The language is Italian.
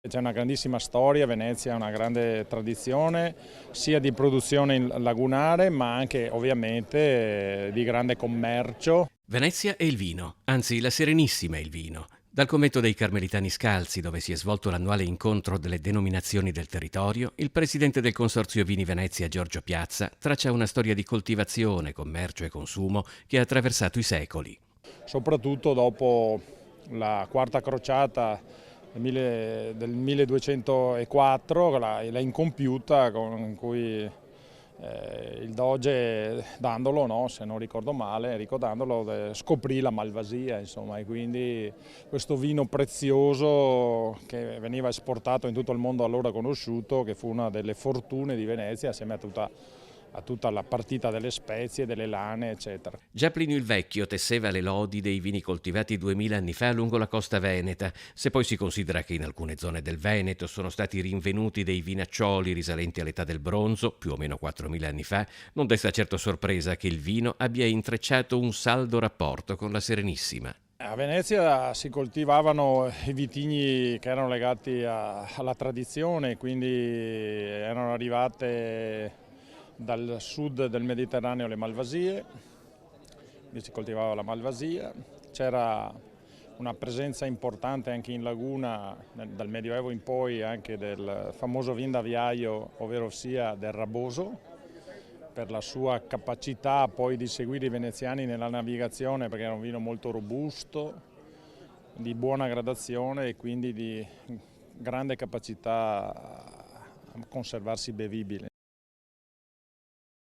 C'è una grandissima storia, Venezia ha una grande tradizione sia di produzione lagunare ma anche ovviamente di grande commercio. Venezia è il vino, anzi la Serenissima è il vino. Dal convento dei Carmelitani Scalzi, dove si è svolto l'annuale incontro delle denominazioni del territorio, il presidente del Consorzio Vini Venezia, Giorgio Piazza, traccia una storia di coltivazione, commercio e consumo che ha attraversato i secoli. Soprattutto dopo la quarta crociata del 1204, la incompiuta con cui il doge Dandolo, no, se non ricordo male, Enrico Dandolo scoprì la Malvasia, insomma, e quindi questo vino prezioso che veniva esportato in tutto il mondo allora conosciuto, che fu una delle fortune di Venezia assieme a tutta la partita delle spezie, delle lane, eccetera. Già Plinio il Vecchio tesseva le lodi dei vini coltivati 2000 anni fa lungo la costa veneta, se poi si considera che in alcune zone del Veneto sono stati rinvenuti dei vinaccioli risalenti all'età del bronzo, più o meno 4000 anni fa, non desta certo sorpresa che il vino abbia intrecciato un saldo rapporto con la Serenissima. A Venezia si coltivavano i vitigni che erano legati alla tradizione, quindi erano arrivate dal sud del Mediterraneo le malvasie, quindi si coltivava la malvasia, c'era una presenza importante anche in laguna dal Medioevo in poi anche del famoso vin d'aviaio, ovvero sia del Raboso, per la sua capacità poi di seguire i veneziani nella navigazione, perché era un vino molto robusto, di buona gradazione e quindi di grande capacità a conservarsi bevibile.